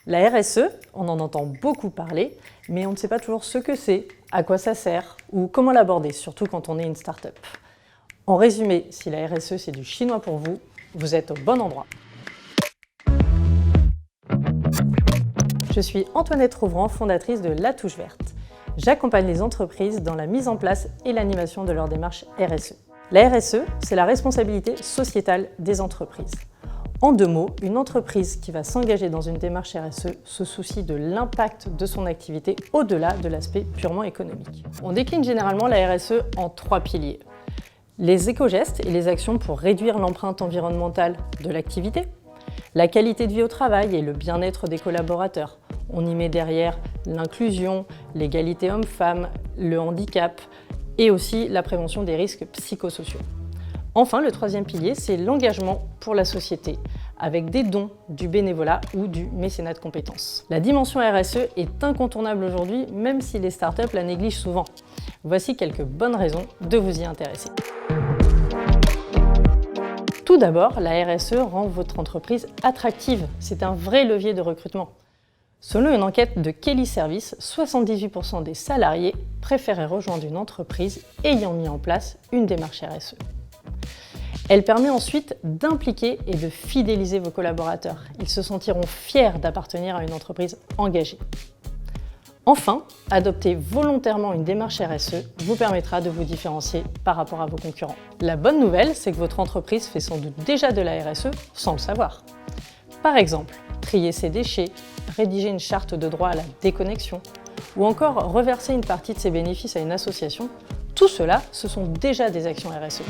La RSE, on en entend beaucoup parler, mais on ne sait pas toujours ce que c'est, à quoi ça sert ou comment l'aborder, surtout quand on est une start-up. En résumé, si la RSE c'est du chinois pour vous, vous êtes au bon endroit. Je suis Antoinette Rouvrand, fondatrice de La Touche Verte. J'accompagne les entreprises dans la mise en place et l'animation de leur démarche RSE. La RSE, c'est la responsabilité sociétale des entreprises. En 2 mots, une entreprise qui va s'engager dans une démarche RSE se soucie de l'impact de son activité au-delà de l'aspect purement économique. On décline généralement la RSE en 3 piliers. Les éco-gestes et les actions pour réduire l'empreinte environnementale de l'activité, la qualité de vie au travail et le bien-être des collaborateurs. On y met derrière l'inclusion, l'égalité homme-femme, le handicap et aussi la prévention des risques psychosociaux. Enfin, le 3e pilier, c'est l'engagement pour la société, avec des dons, du bénévolat ou du mécénat de compétences. La dimension RSE est incontournable aujourd'hui, même si les startups la négligent souvent. Voici quelques bonnes raisons de vous y intéresser. Tout d'abord, la RSE rend votre entreprise attractive. C'est un vrai levier de recrutement. Selon une enquête de Kelly Service, 78% des salariés préféraient rejoindre une entreprise ayant mis en place une démarche RSE. Elle permet ensuite d'impliquer et de fidéliser vos collaborateurs. Ils se sentiront fiers d'appartenir à une entreprise engagée. Enfin, adopter volontairement une démarche RSE vous permettra de vous différencier par rapport à vos concurrents. La bonne nouvelle, c'est que votre entreprise fait sans doute déjà de la RSE sans le savoir. Par exemple, trier ses déchets, rédiger une charte de droit à la déconnexion ou encore reverser une partie de ses bénéfices à une association, tout cela, ce sont déjà des actions RSE.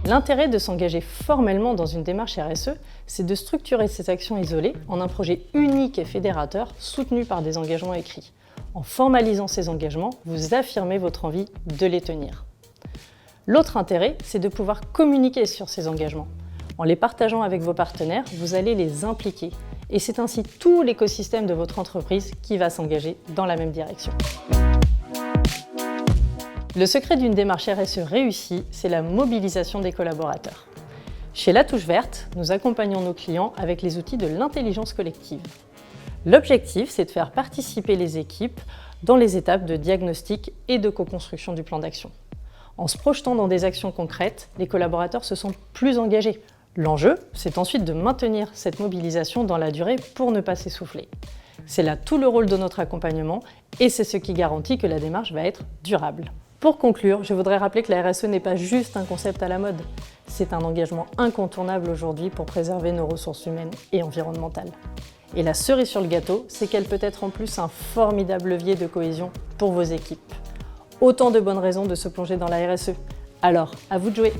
L'intérêt de s'engager formellement dans une démarche RSE, c'est de structurer ces actions isolées en un projet unique et fédérateur soutenu par des engagements écrits. En formalisant ces engagements, vous affirmez votre envie de les tenir. L'autre intérêt, c'est de pouvoir communiquer sur ces engagements. En les partageant avec vos partenaires, vous allez les impliquer. Et c'est ainsi tout l'écosystème de votre entreprise qui va s'engager dans la même direction. Le secret d'une démarche RSE réussie, c'est la mobilisation des collaborateurs. Chez La Touche Verte, nous accompagnons nos clients avec les outils de l'intelligence collective. L'objectif, c'est de faire participer les équipes dans les étapes de diagnostic et de co-construction du plan d'action. En se projetant dans des actions concrètes, les collaborateurs se sentent plus engagés. L'enjeu, c'est ensuite de maintenir cette mobilisation dans la durée pour ne pas s'essouffler. C'est là tout le rôle de notre accompagnement et c'est ce qui garantit que la démarche va être durable. Pour conclure, je voudrais rappeler que la RSE n'est pas juste un concept à la mode. C'est un engagement incontournable aujourd'hui pour préserver nos ressources humaines et environnementales. Et la cerise sur le gâteau, c'est qu'elle peut être en plus un formidable levier de cohésion pour vos équipes. Autant de bonnes raisons de se plonger dans la RSE. Alors, à vous de jouer!